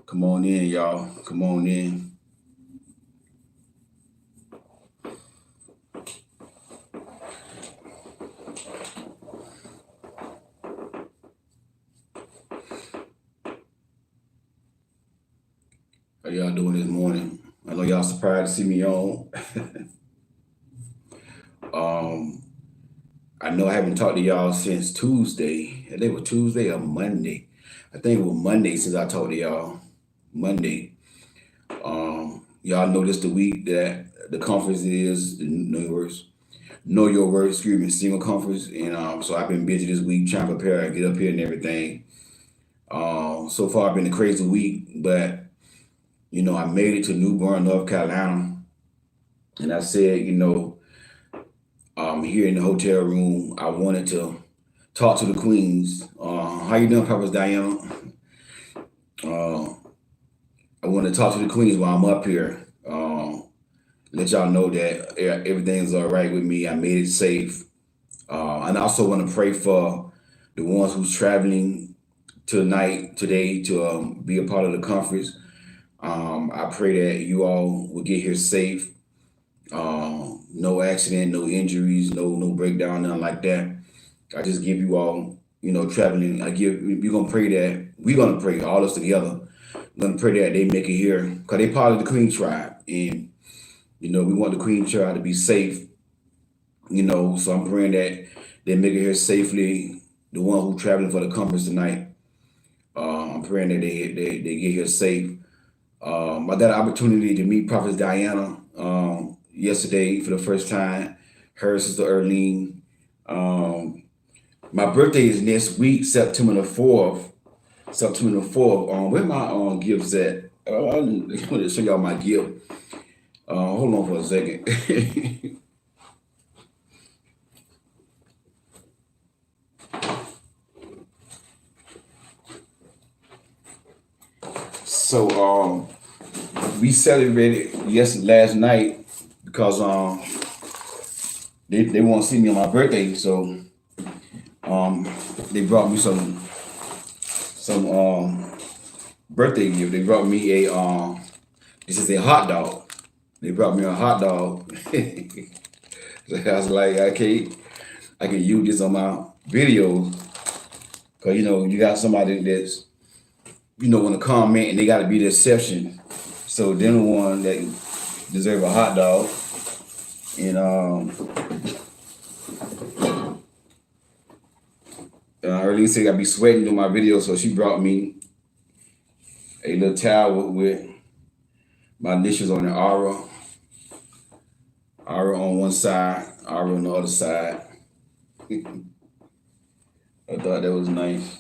Come on in, y'all. Come on in. How y'all doing this morning? I know y'all surprised to see me on. um, I know I haven't talked to y'all since Tuesday. I think it was Tuesday or Monday. I think it was Monday since I talked to y'all. Monday. Y'all know this the week that the conference is the Know Your Word, excuse me, single conference. And so I've been busy this week trying to prepare and get up here and everything. So far been a crazy week, but I made it to New Bern, North Carolina. And I said, here in the hotel room, I wanted to talk to the queens. How you doing, Papa Diana? Uh, I want to talk to the queens while I'm up here. Let y'all know that everything's all right with me. I made it safe. And I also want to pray for the ones who's traveling today to be a part of the conference. I pray that you all will get here safe. No accident, no injuries, no breakdown, nothing like that. I just give you all, traveling. We're gonna pray that we're gonna pray all us together. We're gonna pray that they make it here because they part of the Queen tribe, and we want the Queen tribe to be safe. So I'm praying that they make it here safely. The one who traveling for the conference tonight, I'm praying that they get here safe. I got an opportunity to meet Prophet Diana yesterday for the first time. Her sister Erlene. My birthday is next week, September the 4th. September the 4th. Where my gifts at? I want to show y'all my gift. Hold on for a second. So we celebrated last night because they want to see me on my birthday, so they brought me some birthday gift. They brought me this is a hot dog. They brought me a hot dog. So I was like, I can use this on my videos because you got somebody that's want to comment and they got to be the exception. So they're the one that deserve a hot dog. And Erlene said I be sweating in my video, so she brought me a little towel with my initials on it, Aura. Aura on one side, Aura on the other side. I thought that was nice.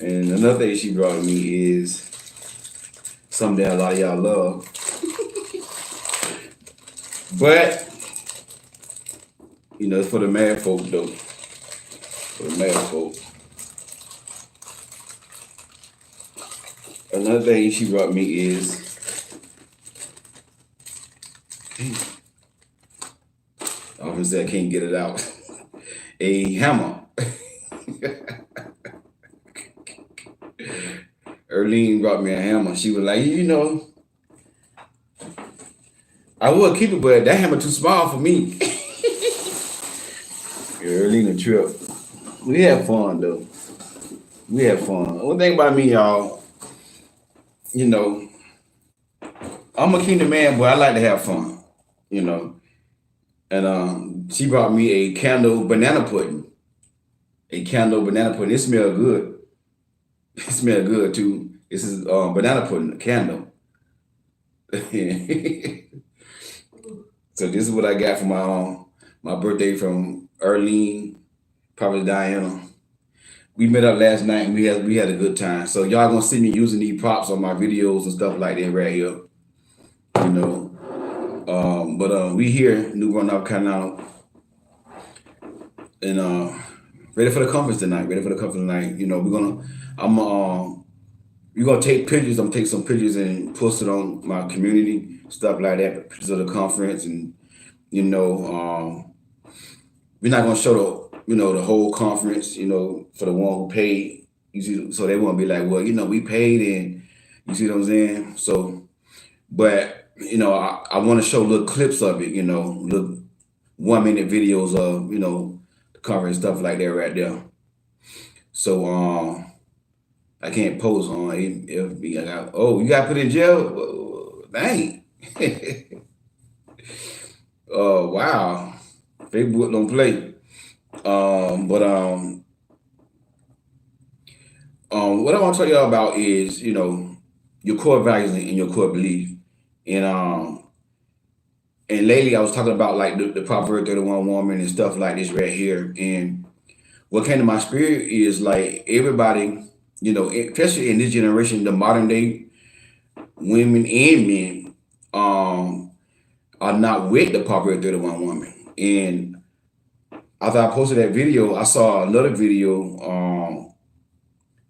And another thing she brought me is something that a lot of y'all love. But, it's for the mad folk though. For the mad folk. Another thing she brought me is obviously I can't get it out. A hammer. Erlene brought me a hammer. She was like, I would keep it, but that hammer too small for me. Erlene a trip. We had fun though. We had fun. One thing about me, y'all, I'm a kingdom man, but I like to have fun, And she brought me a candle banana pudding. A candle banana pudding. It smells good. It smells good too. This is banana pudding, a candle. So this is what I got for my birthday from Erlene, Prophet Diana. We met up last night and we had a good time. So y'all gonna see me using these props on my videos and stuff like that right here. But we here, New Bern, North Carolina, and ready for the conference tonight. We're gonna take pictures. I'm gonna take some pictures and post it on my community, stuff like that. Pictures of the conference, and we're we're not gonna show the whole conference, for the one who paid. You see, so they won't be like, well, we paid, and you see what I'm saying. So, but I want to show little clips of it, little 1 minute videos of the conference, stuff like that right there. So I can't post on FB. You got put in jail. Dang. Oh wow. Facebook don't play. But what I want to tell y'all about is, your core values and your core belief. And lately I was talking about like the Proverb 31 woman and stuff like this right here. And what came to my spirit is like everybody, especially in this generation, the modern day women and men are not with the Proverb 31 woman. And after I posted that video, I saw another video.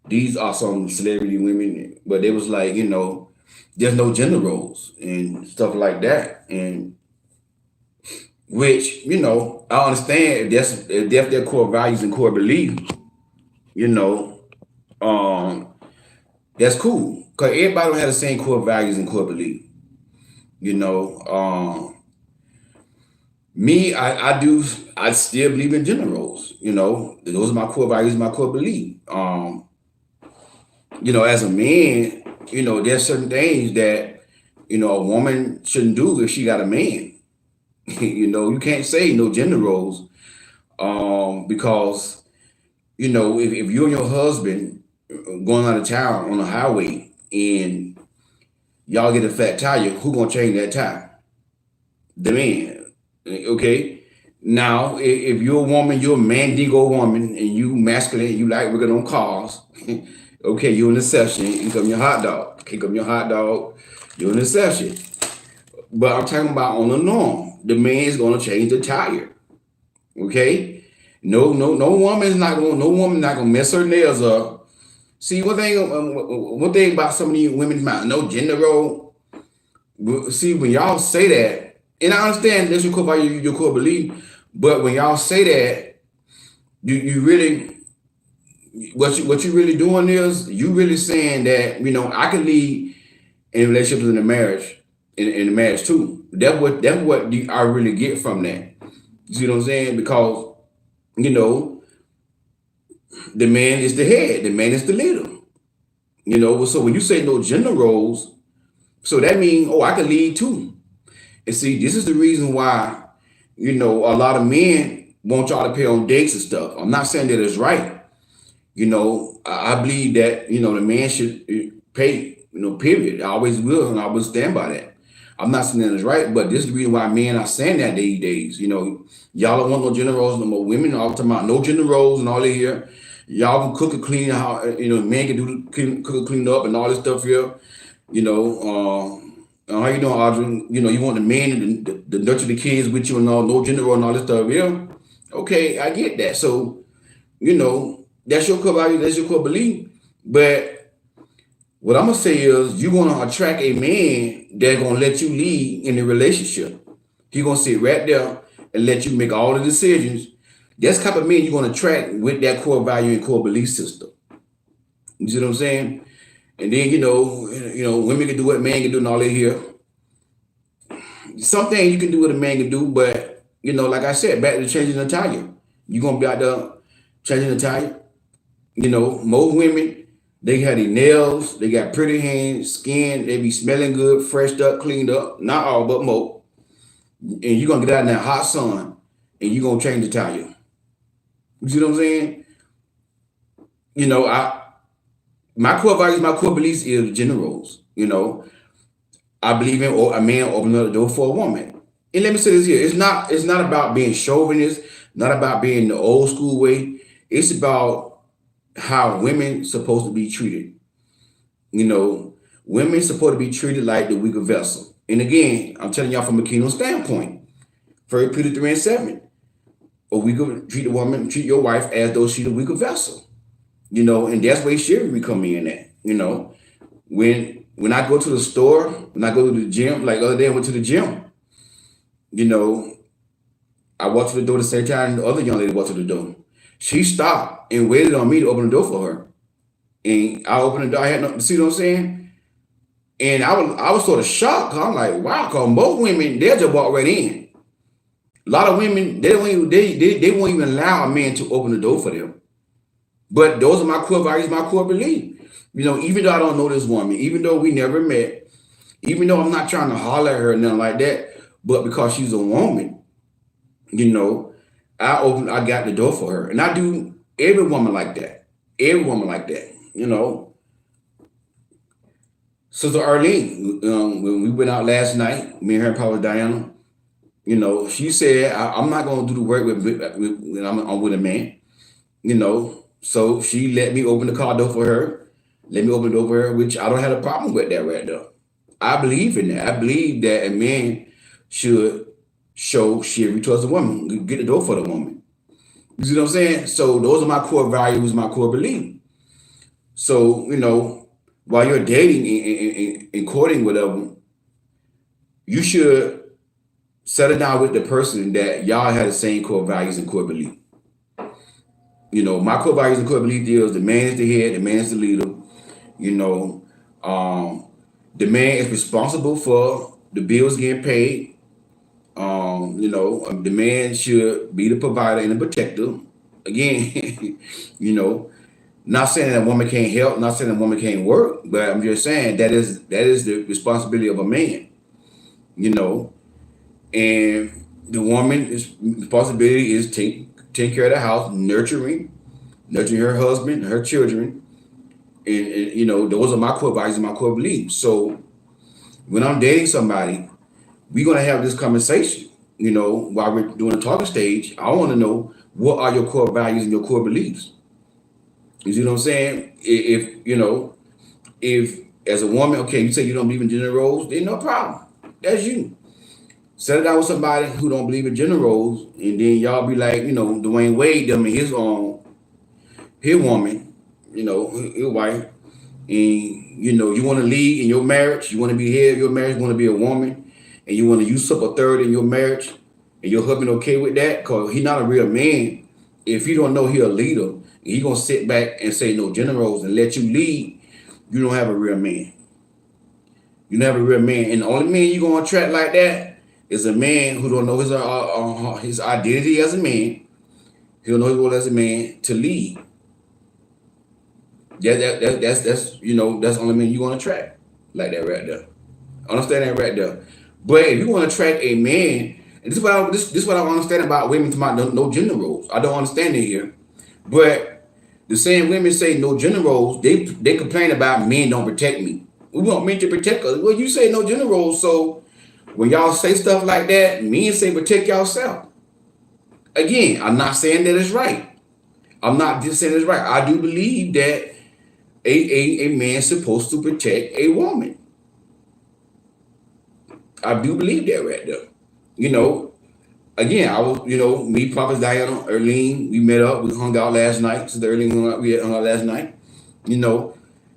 These are some celebrity women, but they was like, there's no gender roles and stuff like that. And which, I understand if that's their core values and core belief, that's cool. Cause everybody don't have the same core values and core belief. Me, I still believe in gender roles. Those are my core values, my core belief. As a man, there's certain things that, a woman shouldn't do if she got a man. You can't say no gender roles, because, if you and your husband going out of town on the highway and y'all get a flat tire, who gonna change that tire? The man. Okay. Now, if you're a woman, you're a Mandingo woman, and you masculine, you like working on cars. Okay, you're an exception. You come your hot dog. Kick up your hot dog. You're an exception. But I'm talking about on the norm. The man's gonna change the tire. Okay? No woman's not gonna mess her nails up. See, one thing about some of these women's mouth, no gender role. See, when y'all say that, and I understand that's your core value, your core belief, but when y'all say that, you really, what you really doing is you really saying that I can lead in relationships in a marriage, in a marriage too. That's what I really get from that. You see what I'm saying? Because the man is the head, the man is the leader. So when you say no gender roles, so that means I can lead too. And see, this is the reason why a lot of men want y'all to pay on dates and stuff. I'm not saying that it's right. I believe that, the man should pay, period. I always will, and I will stand by that. I'm not saying that it's right, but this is the reason why men are saying that these days. Y'all don't want no gender roles no more. Women are talking about no gender roles and all that here. Y'all can cook and clean, how men can cook and clean up and all this stuff here. How you doing, Audrey? You want the man to nurture the kids with you and all, no gender role and all this stuff. Yeah, okay, I get that. So, that's your core value, that's your core belief. But what I'm gonna say is you're gonna attract a man that's gonna let you lead in the relationship. He's gonna sit right there and let you make all the decisions. That's the type of man you're gonna attract with that core value and core belief system. You see what I'm saying? And then women can do what man can do and all that here. Some things you can do what a man can do, but like I said, back to changing the tire. You're gonna be out there changing the tire. Most women, they have their nails, they got pretty hands, skin, they be smelling good, freshed up, cleaned up. Not all, but most. And you're gonna get out in that hot sun and you're gonna change the tire. You see what I'm saying? My core values, my core beliefs is gender roles. I believe in a man opening up the door for a woman. And let me say this here: it's not about being chauvinist, not about being the old school way. It's about how women supposed to be treated. Women supposed to be treated like the weaker vessel. And again, I'm telling y'all from a kingdom standpoint. 1 Peter 3:7. A weaker treat your wife as though she's a weaker vessel. And that's where chivalry come in at. When I go to the store, when I go to the gym, like the other day I went to the gym, I walked to the door the same time the other young lady walked to the door. She stopped and waited on me to open the door for her. And I opened the door. I had no, see what I'm saying? And I was sort of shocked. I'm like, wow, because most women, they'll just walk right in. A lot of women, they won't even allow a man to open the door for them. But those are my core values, my core belief. Even though I don't know this woman, even though we never met, even though I'm not trying to holler at her or nothing like that, but because she's a woman, you know, I got the door for her. And I do every woman like that. Every woman like that. Sister Arlene, when we went out last night, me and her and Paula Diana, she said, I'm not going to do the work when I'm with a man, So she let me open the car door for her, let me open the door for her, which I don't have a problem with that right there. I believe in that. I believe that a man should show chivalry towards a woman, get the door for the woman. You see what I'm saying? So those are my core values, my core belief. So, while you're dating and courting whatever, you should settle down with the person that y'all have the same core values and core belief. My core values and core belief is the man is the head, the man is the leader. The man is responsible for the bills getting paid. The man should be the provider and the protector. Again, not saying that a woman can't help, not saying that a woman can't work, but I'm just saying that is the responsibility of a man. And the woman's responsibility is take care of the house, nurturing her husband, her children, and those are my core values and my core beliefs. So when I'm dating somebody, we're gonna have this conversation. While we're doing the talking stage, I want to know what are your core values and your core beliefs. You see what I'm saying? If as a woman, okay, you say you don't believe in gender roles, then no problem. That's you. Settle down with somebody who don't believe in gender roles, and then y'all be like, Dwayne Wade, them and his woman, his wife, and you want to lead in your marriage, you want to be head of your marriage, you want to be a woman, and you want to usurp a third in your marriage, and your husband okay with that, because he's not a real man. If you don't know he a leader, and he gonna sit back and say no gender roles and let you lead, you don't have a real man. You don't have a real man, and the only man you gonna attract like that is a man who don't know his identity as a man. He don't know his role as a man to lead. That's that's the only man you gonna attract like that right there. Understand that right there. But if you want to attract a man, and this is what I understand about women about no gender roles. I don't understand it here. But the same women say no gender roles, they complain about men don't protect me. We want men to protect us. Well, you say no gender roles, so when y'all say stuff like that, men say protect yourself. Again, I'm not saying that it's right. I'm not just saying it's right. I do believe that a man's supposed to protect a woman. I do believe that right there. Again, I was, me, Prophet Diana, Erlene, we met up, we hung out last night. Sister Erlene, we hung out last night.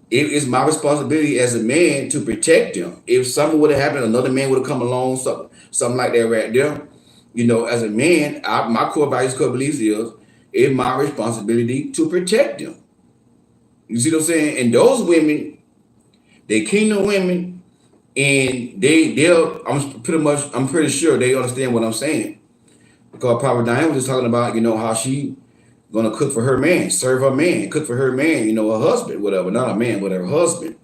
It is my responsibility as a man to protect them. If something would have happened, another man would have come along, something like that right there. As a man, my core values, core beliefs is it's my responsibility to protect them. You see what I'm saying? And those women, they kingdom women, and I'm pretty sure they understand what I'm saying. Because Prophet Diane was just talking about, how she gonna cook for her man, serve her man, cook for her man, her husband, whatever, not a man, but her husband.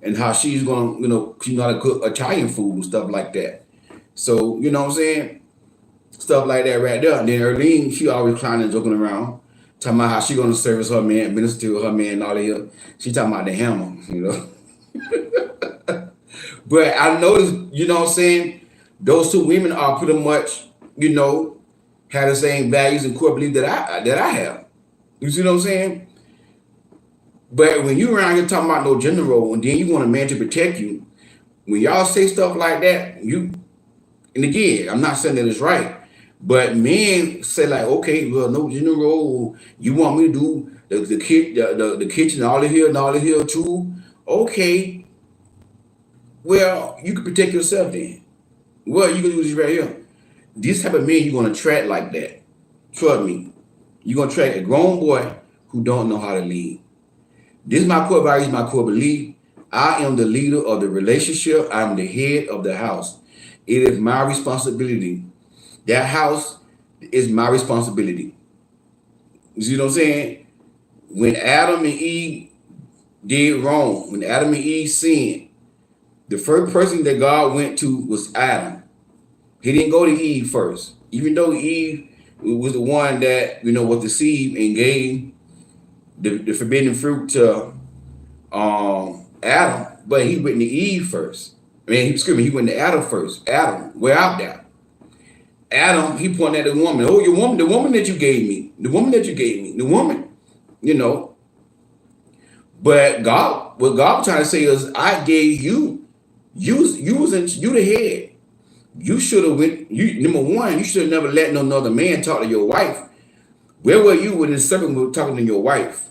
And how she's gonna, she know how to cook Italian food and stuff like that. So, you know what I'm saying? Stuff like that right there. And then Erlene, she always clowning and joking around, talking about how she gonna service her man, minister to her man and all that here. She talking about the hammer, But I noticed, what I'm saying, those two women are pretty much, have the same values and core belief that I have. You see what I'm saying? But when you around here talking about no gender role, and then you want a man to protect you, when y'all say stuff like that, and again, I'm not saying that it's right, but men say like, okay, well, no gender role, you want me to do the kitchen, all of here and all of here too? Okay, well, you can protect yourself then. Well, you can do this right here. These type of men you're gonna attract like that. Trust me. You're gonna attract a grown boy who don't know how to lead. This is my core values, my core belief. I am the leader of the relationship. I'm the head of the house. It is my responsibility. That house is my responsibility. You see what I'm saying? When Adam and Eve did wrong, when Adam and Eve sinned, the first person that God went to was Adam. He didn't go to Eve first, even though Eve was the one that was deceived and gave the forbidden fruit to Adam, but he went to Eve first. I mean, he went to Adam first. Adam, we're out there. Adam, he pointed at the woman. Oh, your woman, the woman that you gave me, the woman, you know. But God, what God was trying to say is, I gave you, you the head. You should have number one, you should have never let no other man talk to your wife. Where were you when the serpent was talking to your wife?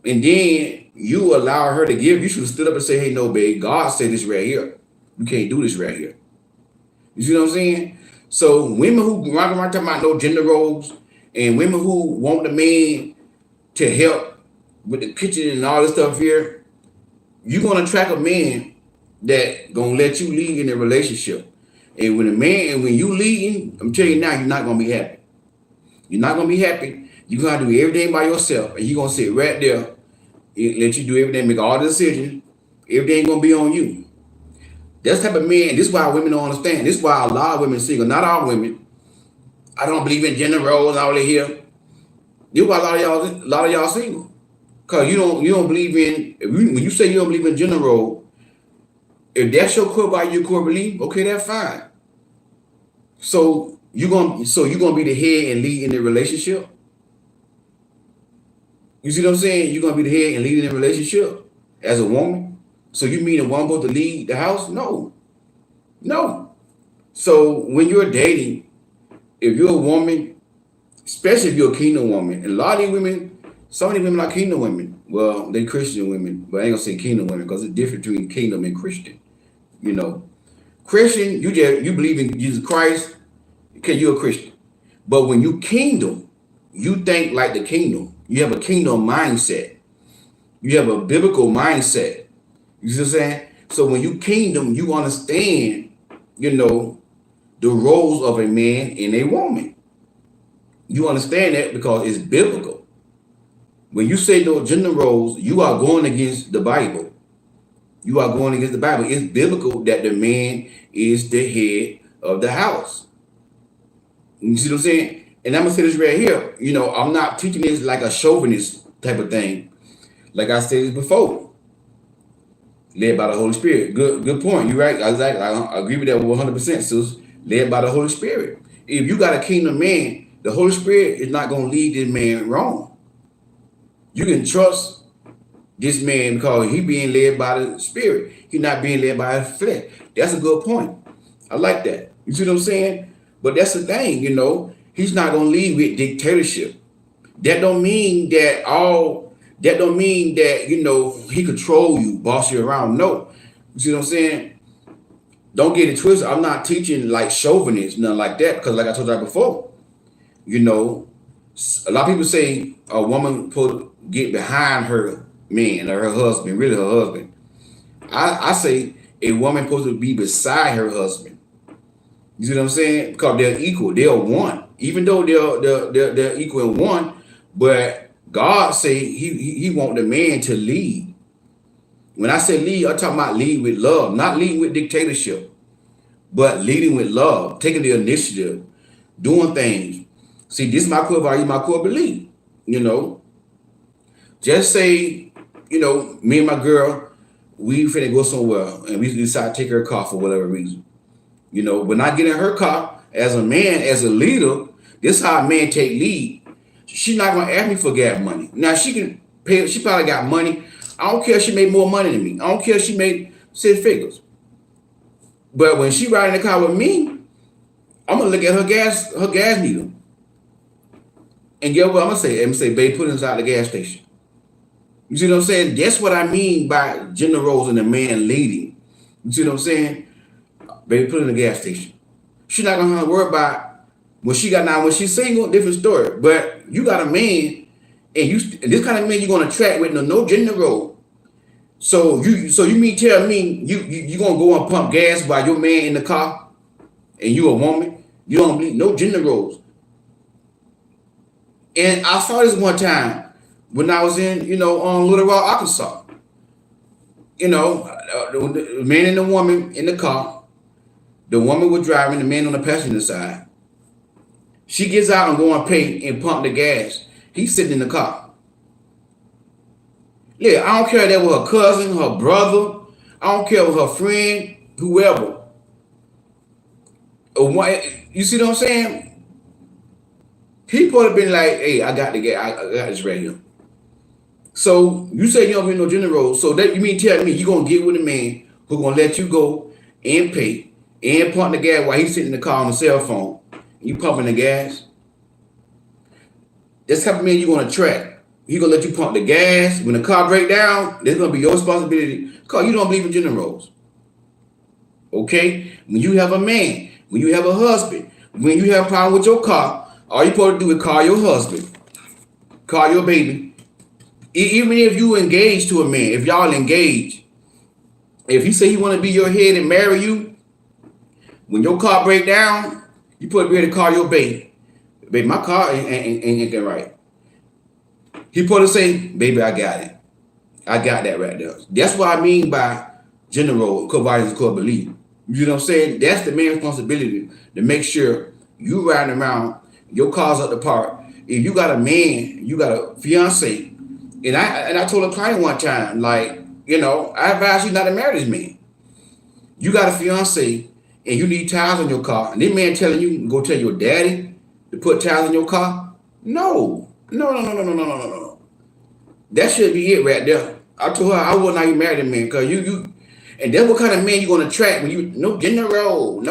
And then you allow her to give, you should have stood up and say, hey, no, babe, God said this right here. You can't do this right here. You see what I'm saying? So women who run around talking about no gender roles, and women who want the man to help with the kitchen and all this stuff here, you're gonna attract a man that gonna let you lead in a relationship. And when you leading, I'm telling you now, you're not gonna be happy. You're not gonna be happy. You're gonna do everything by yourself, and you're gonna sit right there and let you do everything, make all the decisions. Everything gonna be on you. That's the type of man. This is why women don't understand. This is why a lot of women single. Not all women. I don't believe in gender roles and all that here. This is why a lot of y'all single. Cause you don't believe in, when you say you don't believe in gender role, if that's your core value, your core belief, okay, that's fine. So you're gonna be the head and lead in the relationship. You see what I'm saying? You're gonna be the head and lead in the relationship as a woman. So you mean a woman supposed to lead the house? No. So when you're dating, if you're a woman, especially if you're a kingdom woman, and a lot of these women, some of these women are kingdom women. Well, they Christian women, but I ain't gonna say kingdom women because it's different between kingdom and Christian. Christian, you believe in Jesus Christ, okay, you're a Christian. But when you kingdom, you think like the kingdom. You have a kingdom mindset. You have a biblical mindset. You see what I'm saying? So when you kingdom, you understand, the roles of a man and a woman. You understand that because it's biblical. When you say no gender roles, you are going against the Bible. You are going against the Bible. It's biblical that the man is the head of the house. You see what I'm saying? And I'm gonna say this right here. I'm not teaching this like a chauvinist type of thing. Like I said this before. Led by the Holy Spirit. Good point. You're right. Exactly. I agree with that 100%. Sis. Led by the Holy Spirit. If you got a kingdom man, the Holy Spirit is not going to lead this man wrong. You can trust this man because he being led by the Spirit. He's not being led by his flesh. That's a good point. I like that. You see what I'm saying? But that's the thing, he's not going to lead with dictatorship. That don't mean that he control you, boss you around. No. You see what I'm saying? Don't get it twisted. I'm not teaching like chauvinist, nothing like that. Because like I told you before, a lot of people say a woman supposed to get behind her man or her husband, really her husband. I say a woman supposed to be beside her husband. You see what I'm saying? Because they're equal. They're one. Even though they're equal in one, but God say he want the man to lead. When I say lead, I'm talking about lead with love, not leading with dictatorship, but leading with love, taking the initiative, doing things. See, this is my core value, my core belief. Just say, me and my girl, we finna go somewhere and we decide to take her car for whatever reason. When I get in her car as a man, as a leader, this is how a man take lead. She's not gonna ask me for gas money. Now she can pay. She probably got money. I don't care if she made more money than me. I don't care if she made 6 figures. But when she ride in the car with me, I'm gonna look at her gas meter. And get what I'm gonna say? I'm gonna say, babe, put it inside the gas station. You see what I'm saying? That's what I mean by gender roles and a man leading. You see what I'm saying? Baby, put it in the gas station. She's not gonna worry about When she's single, different story. But you got a man, and this kind of man you're gonna attract with no gender role. So you mean tell me you gonna go and pump gas by your man in the car, and you a woman? You don't believe no gender roles. And I saw this one time when I was in on Little Rock, Arkansas. The man and the woman in the car. The woman was driving, the man on the passenger side. She gets out and go and pay and pump the gas. He's sitting in the car. Yeah, I don't care if that was her cousin, her brother. I don't care if it was her friend, whoever. You see what I'm saying? He probably been like, hey, I got the gas. I got this right here. So you say you don't get no gender roles. So that you mean tell me you gonna get with a man who gonna let you go and pay and pump the gas while he's sitting in the car on the cell phone. You pumping the gas. That's the type of man you gonna attract. He gonna let you pump the gas. When the car break down, that's gonna be your responsibility. Because you don't believe in gender roles. Okay? When you have a man, when you have a husband, when you have a problem with your car, all you supposed to do is call your husband, call your baby. Even if you engage to a man, if y'all engage, if he say he want to be your head and marry you, when your car break down, you put be able to call your baby. Baby, my car ain't right. He put to say, baby, I got it. I got that right there. That's what I mean by general core values and core belief. You know what I'm saying? That's the man's responsibility to make sure you riding around, your car's up the park. If you got a man, you got a fiance. And I told a client one time, like, I advise you not to marry this man. You got a fiance and you need tires on your car, and this man telling you go tell your daddy to put tires on your car. No. That should be it right there. I told her I would not even marry the man because you and that's what kind of man you gonna attract when you no gender role.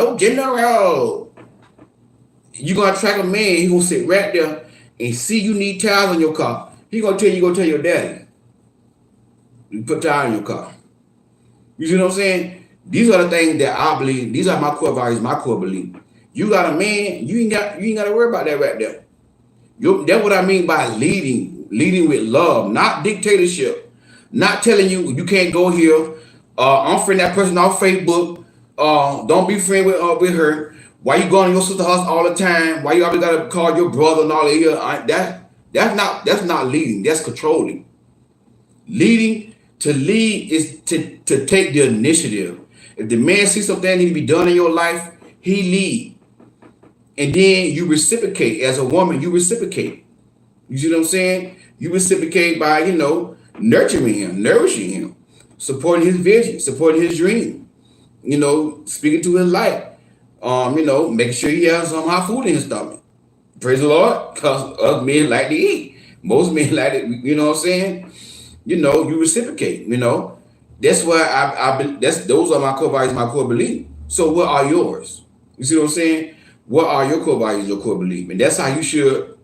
You gonna attract a man, he gonna sit right there and see you need tires on your car. He gonna tell you go tell your daddy. You put tires on your car. You see what I'm saying? These are the things that I believe. These are my core values, my core belief. You got a man, you ain't got to worry about that right there. That's what I mean by leading with love, not dictatorship, not telling you can't go here. Unfriend that person off Facebook. Don't be friend with her. Why you going to your sister's house all the time? Why you always gotta call your brother and all that? That's not leading. That's controlling. To lead is to take the initiative. If the man sees something that needs to be done in your life, he lead. And then you reciprocate. As a woman, you reciprocate. You see what I'm saying? You reciprocate by, nurturing him, nourishing him, supporting his vision, supporting his dream, speaking to his life, making sure he has some hot food in his stomach. Praise the Lord, because other men like to eat. Most men like to, you know what I'm saying? You reciprocate, That's why those are my core values, my core belief. So what are yours? You see what I'm saying? What are your core values, your core belief? And that's how you should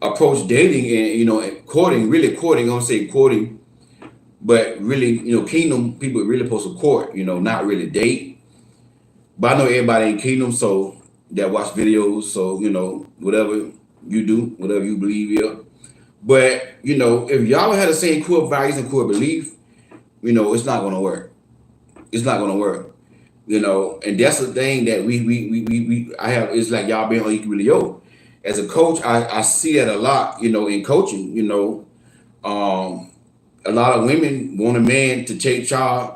approach dating and courting, really courting. I don't say courting, but really, kingdom people really supposed to court, not really date. But I know everybody in kingdom, so that watch videos, so whatever you do, whatever you believe in. But if y'all had the same core values and core belief, it's not gonna work. It's not gonna work. And that's the thing that I have. It's like y'all being unequally yoked. As a coach, I see that a lot. In coaching, a lot of women want a man to take charge.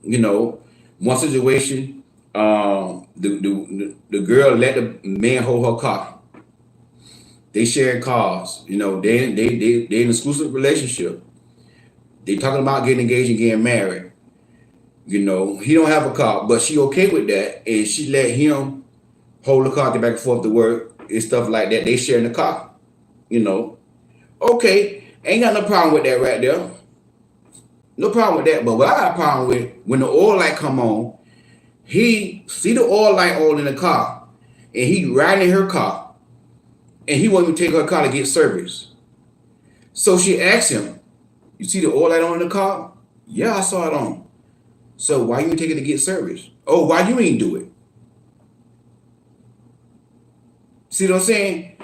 One situation, the girl let the man hold her car. They share cars. They in an exclusive relationship. They talking about getting engaged and getting married. He don't have a car, but she okay with that, and she let him hold the car, get back and forth to work and stuff like that. They share in the car. Okay, ain't got no problem with that right there. No problem with that. But what I got a problem with, when the oil light come on, he see the oil light on in the car, and he riding in her car, and he won't even take her car to get service. So she asked him, "You see the oil light on in the car?" "Yeah, I saw it on." "So why you ain't take it to get service?" "Oh, why you ain't do it?" See what I'm saying?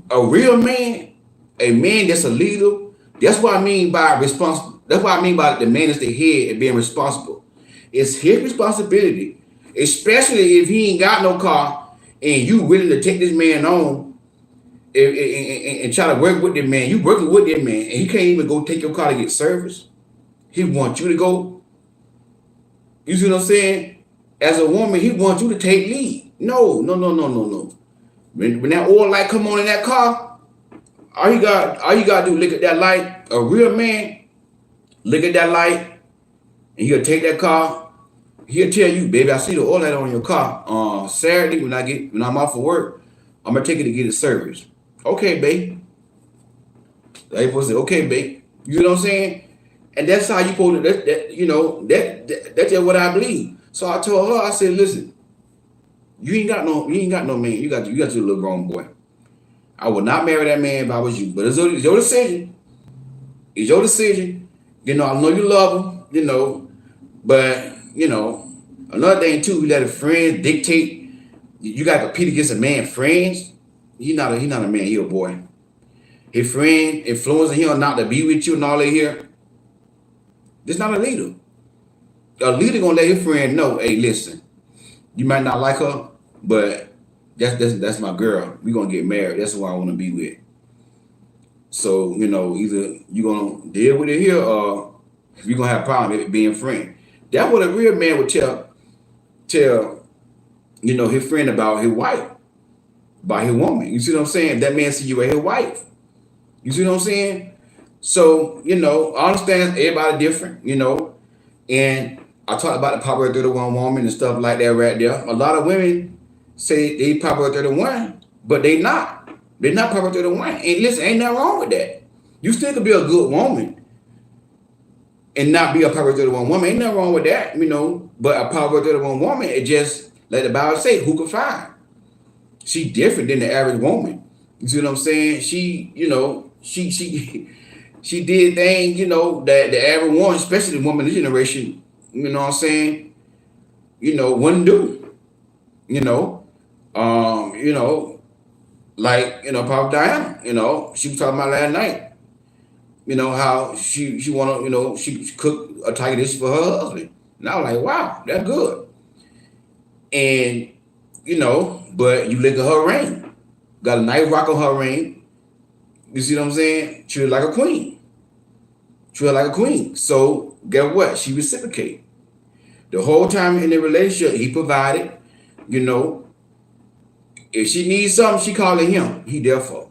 A real man, a man that's a leader. That's what I mean by responsible. That's what I mean by the man that's the head and being responsible. It's his responsibility, especially if he ain't got no car and you willing to take this man on and try to work with the man. You working with that man and he can't even go take your car to get service. He wants you to go. You see what I'm saying? As a woman, he wants you to take lead. No, no, no, no, no, no. When that oil light come on in that car, all you got to do look at that light. A real man look at that light, and he'll take that car. He'll tell you, baby, I see the oil light on your car. Saturday when I'm off of work, I'm gonna take it to get it serviced. Okay, babe. They supposed to say, okay, babe. You know what I'm saying? And that's how you supposed to. That's just what I believe. So I told her, I said, listen, you ain't got no man. You got your little grown boy. I would not marry that man if I was you. But it's your decision. It's your decision. I know you love him, but another thing too, you let a friend dictate. You got to compete against a man. Friends, he not a man. He a boy. His friend influencing him not to be with you and all that here. This not a leader. A leader gonna let his friend know, hey, listen, you might not like her, but that's my girl. We gonna get married. That's who I want to be with. So either you gonna deal with it here, or you gonna have a problem with it being friend. That's what a real man would tell his friend about his wife, about his woman. You see what I'm saying? That man see you as his wife. You see what I'm saying? So I understand everybody different. And I talked about the Proverbs 31 woman and stuff like that right there. A lot of women say they Proverbs 31, but they not. They're not Proverbs 31. And listen, ain't nothing wrong with that. You still could be a good woman and not be a Proverbs 31 woman. Ain't nothing wrong with that, But a Proverbs 31 woman, it just, like the Bible say, who can find? She different than the average woman. You see what I'm saying? She did things, that the average woman, especially the woman in this generation, what I'm saying, wouldn't do. Like, Papa Diana, she was talking about last night, how she wanna, she cooked a tiger dish for her husband. And I was like, wow, that's good. And, but you look at her ring, got a nice rock on her ring. You see what I'm saying? Treated like a queen. So guess what? She reciprocated. The whole time in the relationship, he provided, if she needs something, she calling him. He there for her.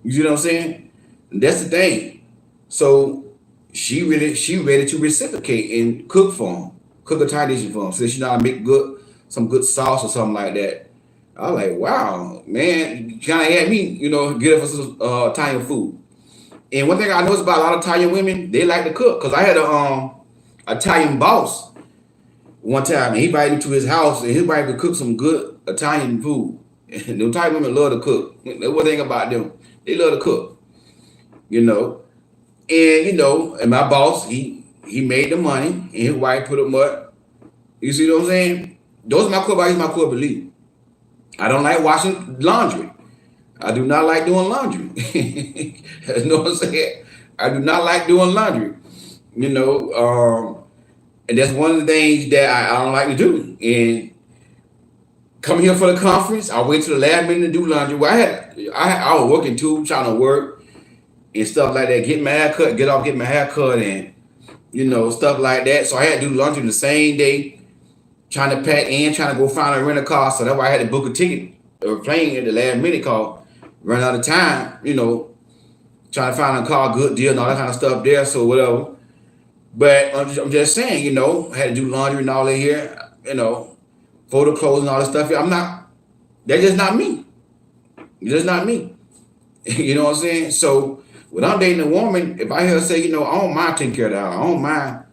You see what I'm saying? And that's the thing. So she ready to reciprocate and cook for him. Cook a Thai dish for him. So she know how to make some good sauce or something like that. I was like, wow, man, you kind of had me, get up for some Italian food. And one thing I noticed about a lot of Italian women, they like to cook. Because I had a Italian boss one time, and he invited me to his house, and his wife could cook some good Italian food. And the Italian women love to cook. That's one thing about them. They love to cook, And, and my boss, he made the money, and his wife put them up. You see what I'm saying? Those are my core values, my core beliefs. I don't like washing laundry. I do not like doing laundry. You know what I'm saying? I do not like doing laundry. And that's one of the things that I don't like to do. And come here for the conference, I wait till the last minute to do laundry. Well, I was working too, trying to work and stuff like that. Get my hair cut, get my hair cut, and stuff like that. So I had to do laundry the same day. Trying to pack and trying to go find a rental car. So that's why I had to book a ticket or plane at the last minute call. Run out of time, trying to find a car, good deal and all that kind of stuff there. So whatever. But I'm just saying, I had to do laundry and all that here, photo clothes and all that stuff. That's just not me. It's just not me. You know what I'm saying? So when I'm dating a woman, if I hear her say, I don't mind taking care of the house. I don't mind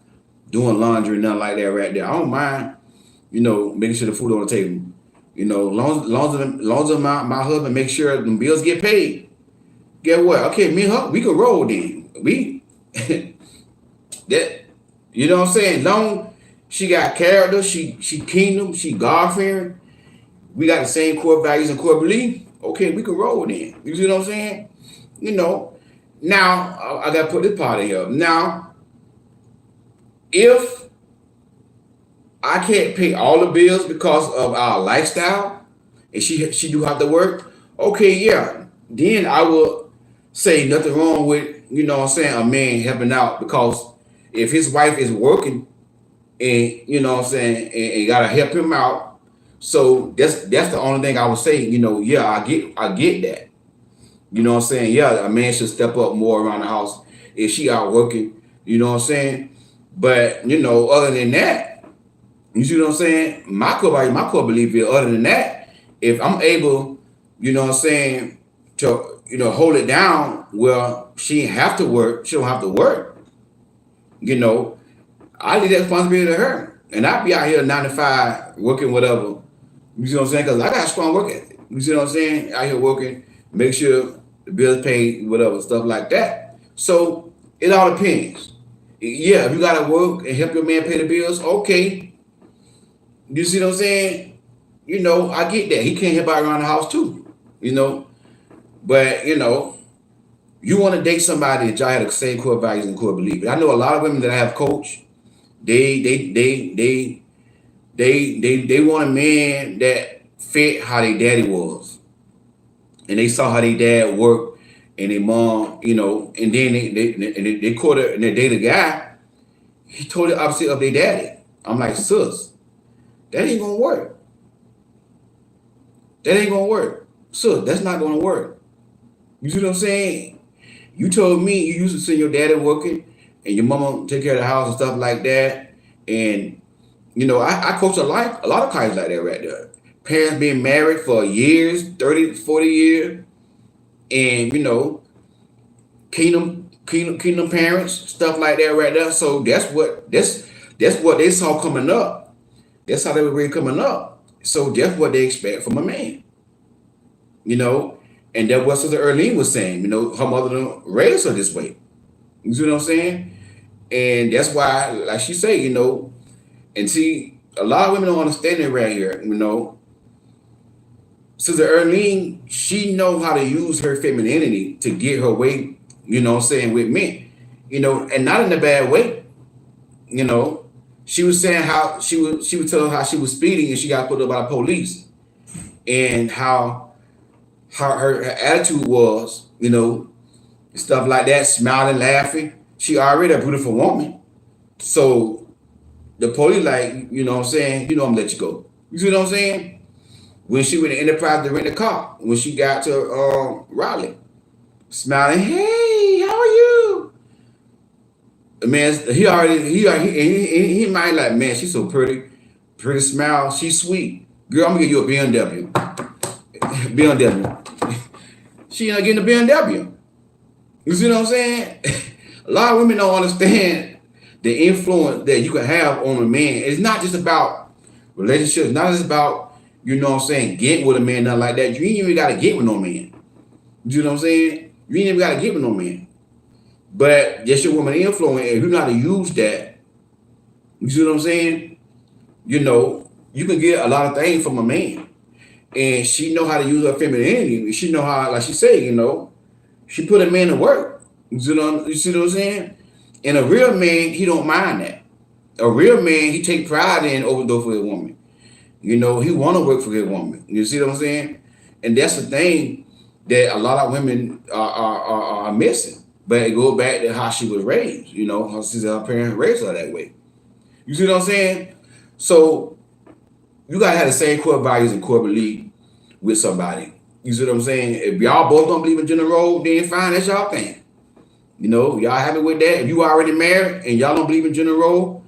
doing laundry and nothing like that right there. I don't mind making sure the food on the table. Long as my husband make sure the bills get paid. Get what? Okay, me and her, we can roll then. We that you know what I'm saying? Long she got character, she kingdom, she God fearing. we got the same core values and core belief. Okay, we can roll then. You see what I'm saying? You know. Now I gotta put this part in here. Now, if I can't pay all the bills because of our lifestyle, and she do have to work, okay, yeah, then I will say nothing wrong with, you know what I'm saying, a man helping out, because if his wife is working and, you know what I'm saying, and gotta help him out, so that's the only thing I would say, you know, yeah, I get that. You know what I'm saying? Yeah, a man should step up more around the house if she out working, you know what I'm saying? But, you know, other than that, you see what I'm saying? My core belief is, other than that, if I'm able, you know what I'm saying, to, you know, hold it down where she ain't have to work, she don't have to work, you know, I leave that responsibility to her. And I be out here 9 to 5 working whatever. You see what I'm saying? Because I got a strong work ethic. You see what I'm saying? Out here working, make sure the bills paid, whatever, stuff like that. So it all depends. Yeah, if you gotta work and help your man pay the bills, okay. You see what I'm saying? You know, I get that. He can't help out around the house too. You know, but you know, you want to date somebody that y'all have the same core values and core beliefs. I know a lot of women that I have coached. They want a man that fit how their daddy was, and they saw how their dad worked and their mom, you know, and then they caught her and they dated a guy. He totally opposite of their daddy. I'm like, sis, that ain't gonna work. That ain't gonna work. Sis, that's not gonna work. You see what I'm saying? You told me you used to see your daddy working and your mama take care of the house and stuff like that. And you know, I coach a lot of guys like that right there. Parents being married for years, 30, 40 years, and you know, kingdom parents, stuff like that right there. So that's what they saw coming up. That's how they were really coming up. So that's what they expect from a man. You know, and that what Sister Erlene was saying, you know, her mother done raised her this way. You see what I'm saying? And that's why, like she say, you know, and see, a lot of women don't understand it right here, you know. Sister Erlene, she know how to use her femininity to get her way, you know what I'm saying, with men. You know, and not in a bad way. You know, she was saying how she was telling how she was speeding and she got put up by the police, and how her attitude was, you know, stuff like that, smiling, laughing. She already a beautiful woman. So the police, like, you know what I'm saying, you know, I'm gonna let you go. You see what I'm saying? When she went to Enterprise to rent a car, when she got to Raleigh, smiling, hey, how are you? Man, he might like, man, she's so pretty smile, she's sweet. Girl, I'm gonna give you a BMW. BMW. She not getting a BMW. You see what I'm saying? A lot of women don't understand the influence that you can have on a man. It's not just about relationships, not just about, you know what I'm saying, getting with a man, nothing like that. You ain't even gotta get with no man. You know what I'm saying? You ain't even gotta get with no man. But just your woman influence, if you know how to use that, you see what I'm saying? You know, you can get a lot of things from a man. And she know how to use her femininity. She know how, like she said, you know, she put a man to work. You see what I'm saying? And a real man, he don't mind that. A real man, he take pride in overdose for his woman. You know, he want to work for his woman. You see what I'm saying? And that's the thing that a lot of women are missing. But it goes back to how she was raised. You know, how her parents raised her that way. You see what I'm saying? So you gotta have the same core values and core belief with somebody. You see what I'm saying? If y'all both don't believe in gender role, then fine, that's y'all thing. You know, y'all happy with that? If you already married and y'all don't believe in gender role,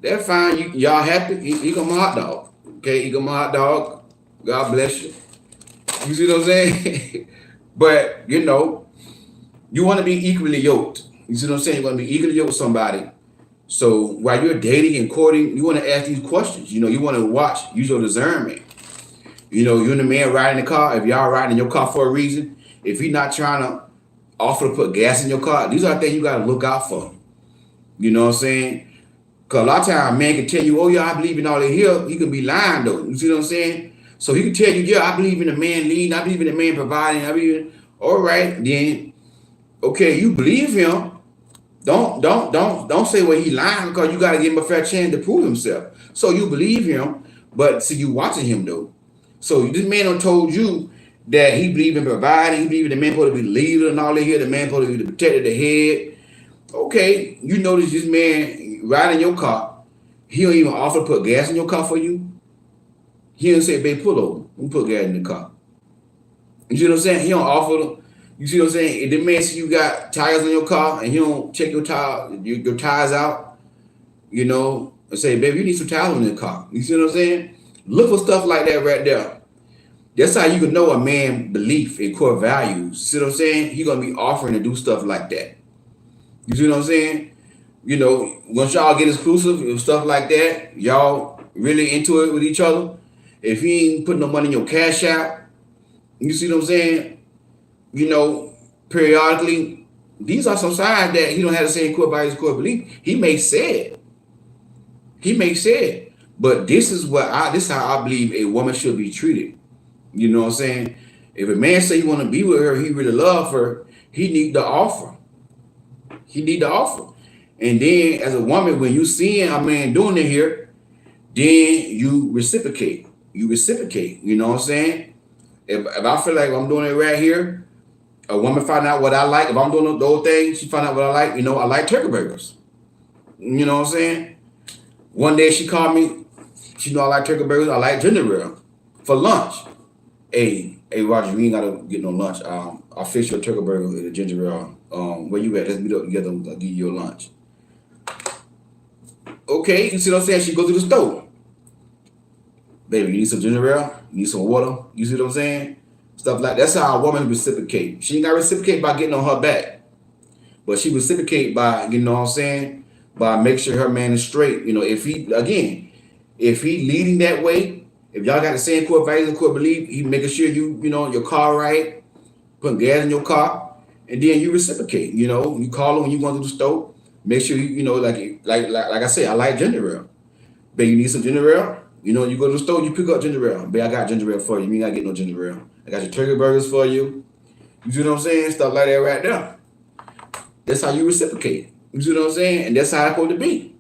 that's fine. Y'all happy? He come a hot dog. Okay, he come a hot dog. God bless you. You see what I'm saying? But you know, you want to be equally yoked. You see what I'm saying? You want to be equally yoked with somebody. So while you're dating and courting, you want to ask these questions. You know, you want to watch, use your discernment. You know, you and the man riding the car. If y'all riding in your car for a reason, if he's not trying to offer to put gas in your car, these are things you got to look out for. You know what I'm saying? Because a lot of times a man can tell you, oh, yeah, I believe in all that here. He can be lying, though. You see what I'm saying? So he can tell you, yeah, I believe in the man leading, I believe in the man providing, I believe all right, then okay, you believe him. Don't say well he lying because you gotta give him a fair chance to prove himself. So you believe him, but see you watching him though. So this man done told you that he believe in providing, he believe in the man supposed to be the leader and all that here, the man supposed to be the protector, the head. Okay, you notice this man riding your car, he don't even offer to put gas in your car for you. He don't say, babe, pull over. Let me put gas in the car. You see what I'm saying? He don't offer to, you see what I'm saying? If the man see you got tires on your car and he don't check your tires out, you know, and say, baby, you need some tires on your car. You see what I'm saying? Look for stuff like that right there. That's how you can know a man belief in core values. See what I'm saying? He gonna be offering to do stuff like that. You see what I'm saying? You know, once y'all get exclusive and stuff like that, y'all really into it with each other. If he ain't putting no money in your cash out, you see what I'm saying? You know, periodically, these are some signs that he don't have the same core values, core belief. He may say it. He may say it. But this is how I believe a woman should be treated. You know what I'm saying? If a man say he want to be with her, he really love her, he need to offer. He need to offer. And then as a woman, when you seeing a man doing it here, then you reciprocate. You reciprocate. You know what I'm saying? If I feel like I'm doing it right here, a woman find out what I like. If I'm doing those things, she find out what I like. You know, I like turkey burgers. You know what I'm saying? One day she called me. She know I like turkey burgers. I like ginger ale for lunch. Hey, Roger, you ain't gotta get no lunch. I'll fix your turkey burger and a ginger ale. Where you at? Let's meet up together. I'll give you your lunch. Okay, you see what I'm saying? She go to the store. Baby, you need some ginger ale? You need some water? You see what I'm saying? Stuff like that's how a woman reciprocate. She ain't got to reciprocate by getting on her back, but she reciprocate by, you know what I'm saying, by making sure her man is straight. You know, if he leading that way, if y'all got the same core values and core belief, he making sure you know your car right, putting gas in your car, and then you reciprocate. You know, you call her when you go to the store. Make sure you know like I said, I like ginger ale. Babe, you need some ginger ale? You know, you go to the store, you pick up ginger ale. Babe, I got ginger ale for you. You ain't gotta get no ginger ale. I got your turkey burgers for you. You see what I'm saying? Stuff like that right there. That's how you reciprocate. You see what I'm saying? And that's how it's supposed to be.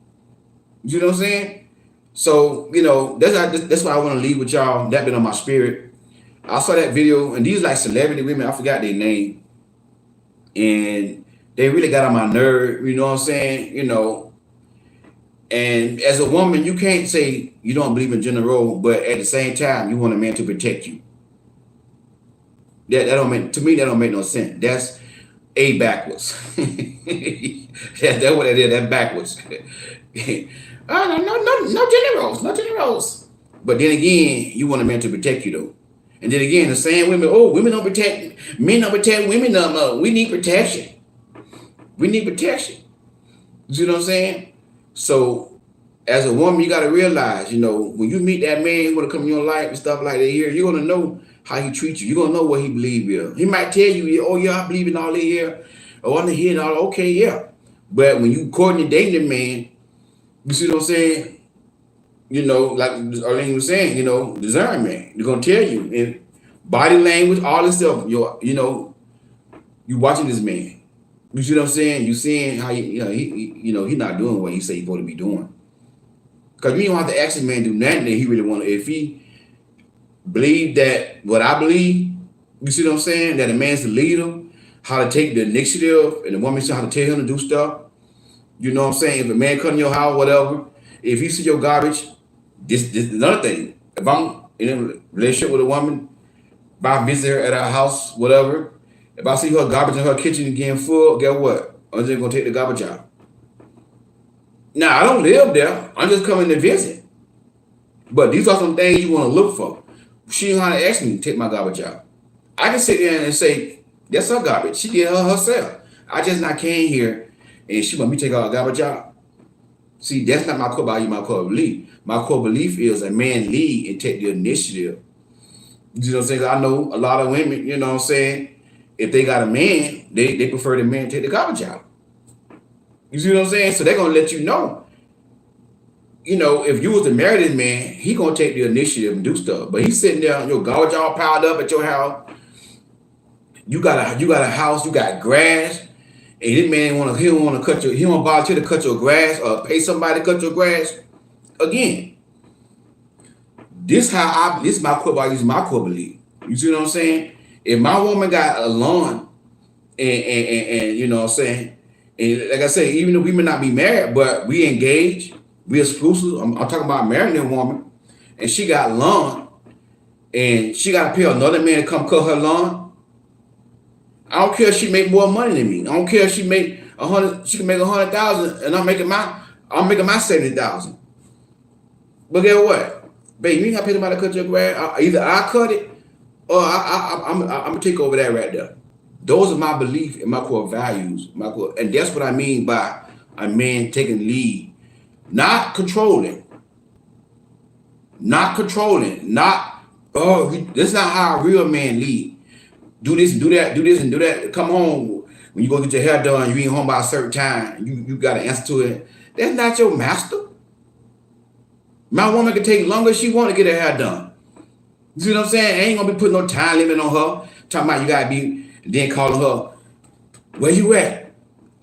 You see what I'm saying? So, you know, that's why I want to leave with y'all. That been on my spirit. I saw that video, and these like celebrity women, I forgot their name. And they really got on my nerve, you know what I'm saying? You know, and as a woman, you can't say you don't believe in gender role, but at the same time, you want a man to protect you. That don't make, to me, that don't make no sense. That's backwards. That's what it is. That's backwards. No gender roles, no gender roles. But then again, you want a man to protect you though. And then again, the same women, women don't protect, men don't protect women no more. We need protection. We need protection. You see what I'm saying? So as a woman, you got to realize, you know, when you meet that man who want to come in your life and stuff like that here, you're going to know how he treats you. You're going to know what he believes in. He might tell you, oh, yeah, I believe in all that here. Oh, I'm here and all. Okay, yeah. But when you courting and dating a man, you see what I'm saying? You know, like Arlene was saying, you know, discernment. They're going to tell you. And body language, all this stuff, you know, you watching this man. You see what I'm saying? You seeing how he not doing what he say he's supposed to be doing. Because you don't have to ask this man do nothing that he really want to. If he believe that what I believe, you see what I'm saying? That a man's the leader, how to take the initiative, and the woman how to tell him to do stuff. You know what I'm saying? If a man come in your house, whatever, if you see your garbage, this is another thing. If I'm in a relationship with a woman, if I visit her at her house, whatever, if I see her garbage in her kitchen getting full, guess what? I'm just gonna take the garbage out. Now I don't live there. I'm just coming to visit. But these are some things you want to look for. She don't have to ask me to take my garbage out. I can sit there and say, that's her garbage. She did her herself. I just not came here and she want me to take her garbage out. See, that's not my core value, my core belief. My core belief is a man lead and take the initiative. You know what I'm saying? I know a lot of women, you know what I'm saying, if they got a man, they prefer the man to take the garbage out. You see what I'm saying? So they're going to let you know if you was to marry this man, he gonna take the initiative and do stuff. But he's sitting there, your garbage all piled up at your house. You got a house, you got grass, and this man he don't want to cut your, he don't volunteer to cut your grass or pay somebody to cut your grass. Again, this is my core value, this is my core belief. You see what I'm saying? If my woman got a lawn and you know what I'm saying, and like I say, even though we may not be married, but we engaged, we exclusive. I'm talking about marrying a woman, and she got lawn, and she got to pay another man to come cut her lawn. I don't care if she make more money than me. I don't care if she make 100. She can make 100,000, and I'm making my 70,000. But guess what, babe? You ain't got to pay somebody to cut your grass. Either I cut it, or I'm gonna take over that right there. Those are my belief and my core values. And that's what I mean by a man taking lead, not controlling, not that's not how a real man lead. Do this, do that, do this, and do that. Come home when you go get your hair done. You ain't home by a certain time. You got to answer to it. That's not your master. My woman can take longer if she want to get her hair done. You see what I'm saying? I ain't gonna be putting no time limit on her. Talking about you gotta be, then calling her, where you at?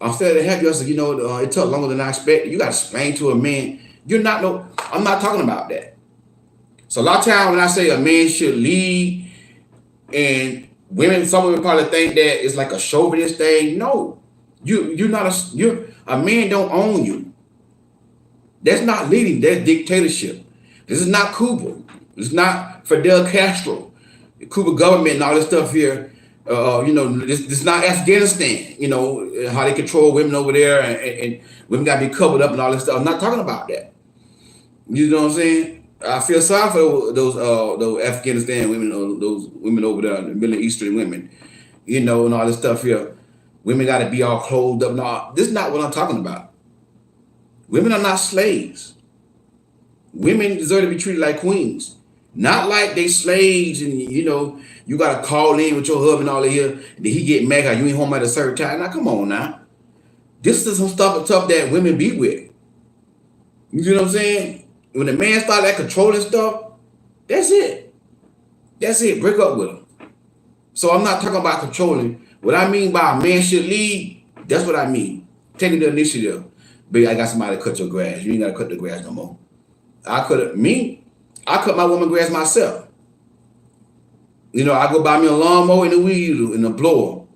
Instead of help you, I said, it took longer than I expected. You gotta explain to a man. I'm not talking about that. So a lot of times when I say a man should lead, and some women probably think that it's like a chauvinist thing. No, a man don't own you. That's not leading, that's dictatorship. This is not Cuba. It's not Fidel Castro, the Cuba government and all this stuff here. This is not Afghanistan, how they control women over there and women got to be covered up and all this stuff. I'm not talking about that. You know what I'm saying? I feel sorry for those Afghanistan women, those women over there, the Middle Eastern women, and all this stuff here. Women got to be all clothed up and all. This is not what I'm talking about. Women are not slaves. Women deserve to be treated like queens. Not like they slaves and, you got to call in with your husband all here. Then he get mad because you ain't home at a certain time. Now, come on now. This is some stuff that women be with. You see what I'm saying? When the man start that controlling stuff, that's it. That's it. Break up with him. So I'm not talking about controlling. What I mean by a man should lead, that's what I mean. Taking the initiative. Baby, I got somebody to cut your grass. You ain't got to cut the grass no more. I cut my woman grass myself. I go buy me a lawnmower and a weed eater and a blower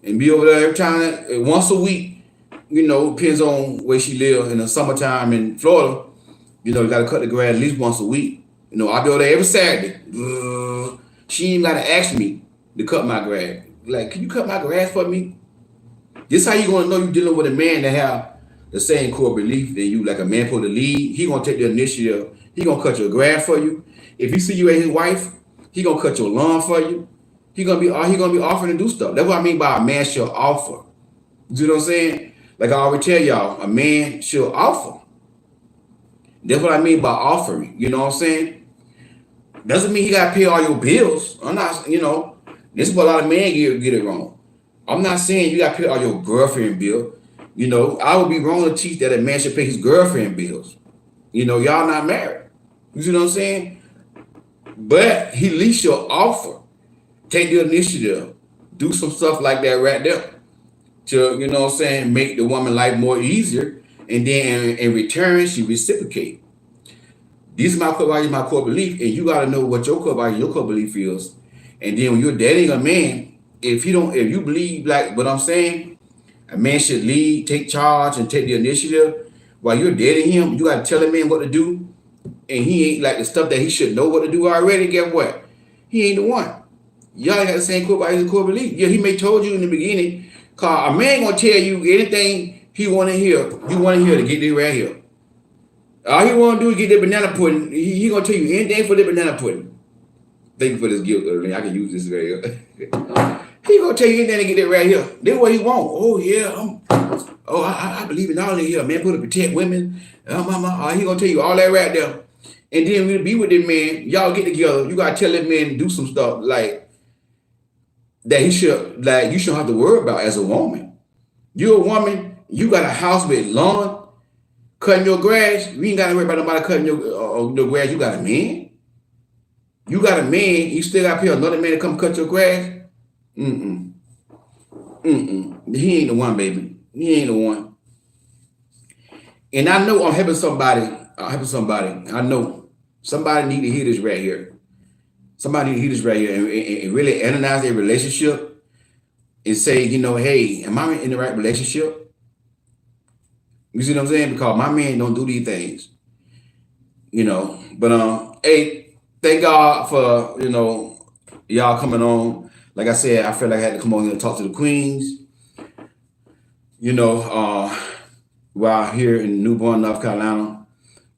and be over there every time, once a week. Depends on where she live. In the summertime in Florida, you got to cut the grass at least once a week. I be over there every Saturday. She ain't got to ask me to cut my grass. Like, can you cut my grass for me? This how you gonna know you dealing with a man that have the same core belief than you. Like a man for the lead, he gonna take the initiative. He gonna cut your grass for you. If you see you as his wife, he gonna cut your lawn for you. He gonna be offering to do stuff. That's what I mean by a man should offer. You see what I'm saying? Like I always tell y'all, a man should offer. That's what I mean by offering. You know what I'm saying? Doesn't mean he gotta pay all your bills. I'm not. This is what a lot of men get it wrong. I'm not saying you gotta pay all your girlfriend bill. I would be wrong to teach that a man should pay his girlfriend bills. Y'all not married. You see what I'm saying? But he at least should offer. Take the initiative. Do some stuff like that right there. To, make the woman life more easier. And then in return, she reciprocate. These are my core values, my core belief. And you got to know what your core value, your core belief is. And then when you're dating a man, if you believe like what I'm saying, a man should lead, take charge, and take the initiative. While you're dating him, you got to tell a man what to do. And he ain't like the stuff that he should know what to do already. Guess what? He ain't the one. Y'all got the same core values and core belief. Yeah, he may told you in the beginning, cause a man gonna tell you anything he want to hear. You want to hear to get this right here. All he want to do is get the banana pudding. He gonna tell you anything for the banana pudding. Thank you for this gift. I can use this right here. He gonna tell you anything to get it right here. That's what he want. Oh yeah. I believe in all of here. Man, put to protect women. He gonna tell you all that right there. And then we'll be with this man. Y'all get together. You gotta tell that man to do some stuff like that. You shouldn't have to worry about as a woman. You're a woman. You got a house with lawn. cutting your grass. You ain't got to worry about nobody cutting your grass. You got a man. You got a man. You still got to pay another man to come cut your grass. Mm-mm. Mm-mm. He ain't the one, baby. He ain't the one. And I know I'm helping somebody. I know somebody need to hear this right here. Somebody need to hear this right here and really analyze their relationship and say, you know, hey, am I in the right relationship? You see what I'm saying? Because my man don't do these things, you know. But hey, thank God for, you know, y'all coming on. Like I said, I feel like I had to come on here and talk to the queens. You know, while here in New Bern, North Carolina.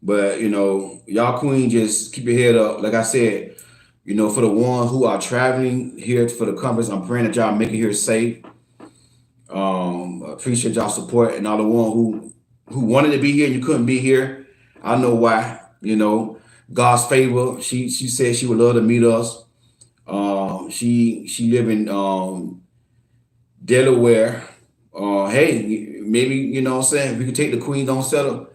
But you know, y'all queens, just keep your head up. Like I said, you know, for the ones who are traveling here for the conference, I'm praying that y'all make it here safe. Appreciate y'all support, and all the one who wanted to be here and you couldn't be here. I know why. You know, God's favor. She said she would love to meet us. She live in Delaware. Hey, maybe, you know what I'm saying, we could take the Queen Don't Settle.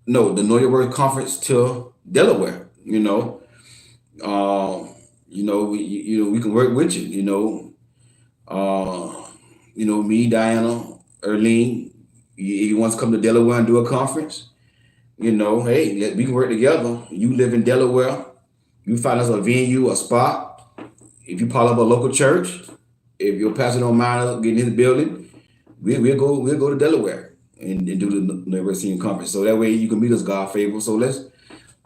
No, the Know Your Word conference to Delaware. You know, we can work with you. You know, me, Diana, Erlene. You want to come to Delaware and do a conference? You know, hey, we can work together. You live in Delaware. You find us a venue, a spot. If you call up a local church, if your pastor don't mind us getting in the building, we'll go to Delaware and do the University Conference. So that way you can meet us, God favor. So let's,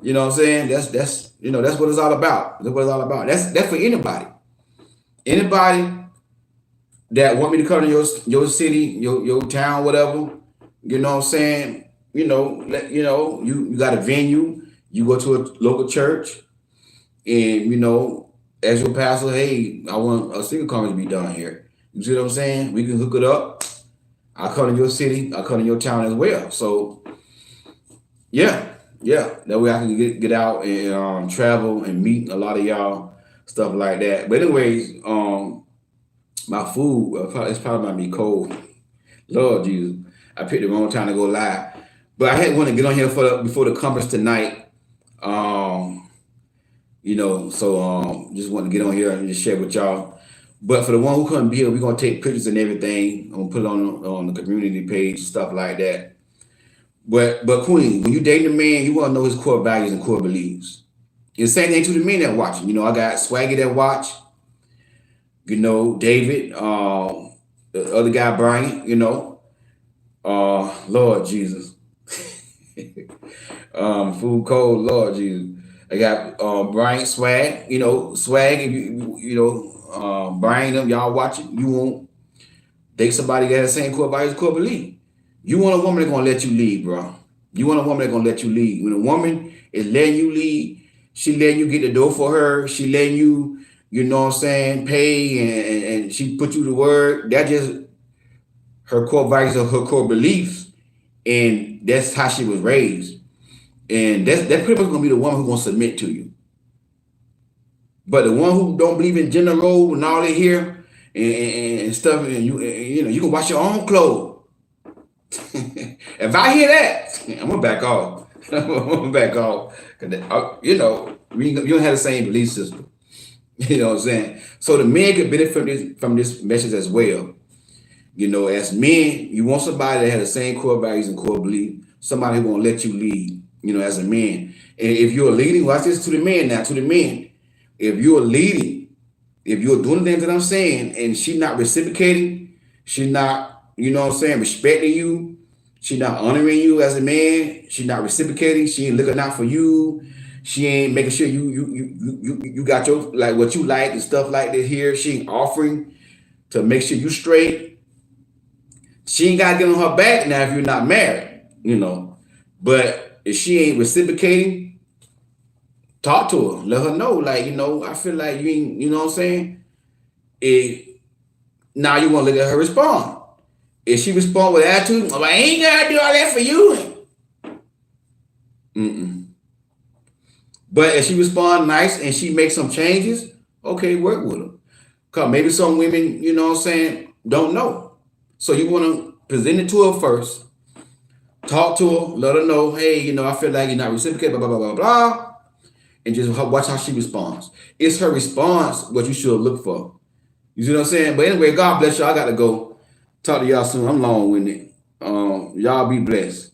you know what I'm saying? That's you know, that's what it's all about. That's what it's all about. That's for anybody. Anybody that want me to come to your city, your town, whatever, you know what I'm saying? You know, you got a venue, you go to a local church, and you know, as your pastor, hey, I want a single conference to be done here. You see what I'm saying? We can hook it up. I come to your city, I come to your town as well. So yeah. That way I can get out and travel and meet a lot of y'all, stuff like that. But anyways, my food, it's probably might be cold. Lord Jesus, I picked the wrong time to go live. But I had want to get on here before the conference tonight. You know, so just want to get on here and just share with y'all. But for the one who couldn't be here, we're gonna take pictures and everything. I'm gonna put it on the community page, stuff like that. But Queen, when you date a man, you want to know his core values and core beliefs. It's the same thing to the men that watching. You know, I got Swaggy that watch. You know, David, the other guy, Brian. You know, Lord Jesus, food cold, Lord Jesus. I got Brian, Swag. You know, Swag. If you know, Brian, them y'all watching. You won't date somebody that has the same core values, core belief. You want a woman that's gonna let you lead, bro. You want a woman that's gonna let you lead. When a woman is letting you lead, she letting you get the door for her. She letting you, you know what I'm saying, pay and she put you to work. That just her core values or her core beliefs, and that's how she was raised. And that's pretty much gonna be the woman who's gonna submit to you. But the one who don't believe in gender role and all that here and stuff, and you know, you can wash your own clothes. If I hear that, I'm gonna back off. I'm gonna back off. You know, you don't have the same belief system. You know what I'm saying? So the men could benefit from this message as well. You know, as men, you want somebody that has the same core values and core belief, somebody who gonna let you lead, you know, as a man. And if you're leading, watch this to the men now, to the men. If you're leading, if you're doing the things that I'm saying, and she not reciprocating, she not, you know what I'm saying, respecting you, she not honoring you as a man, she not reciprocating, she ain't looking out for you, she ain't making sure you got your, like, what you like and stuff like that here, she ain't offering to make sure you straight. She ain't gotta get on her back now if you're not married, you know. But if she ain't reciprocating, talk to her, let her know, like, you know, I feel like you ain't, you know what I'm saying? Now you want to look at her respond. If she respond with attitude, I ain't gotta do all that for you. But if she respond nice and she makes some changes, okay, work with her. Cause maybe some women, you know what I'm saying, don't know. So you want to present it to her first. Talk to her, let her know, hey, I feel like you're not reciprocating, blah, blah, blah, blah, blah. And just watch how she responds. It's her response what you should look for. You see what I'm saying? But anyway, God bless you. I got to go. Talk to y'all soon. I'm long-winded. Y'all be blessed.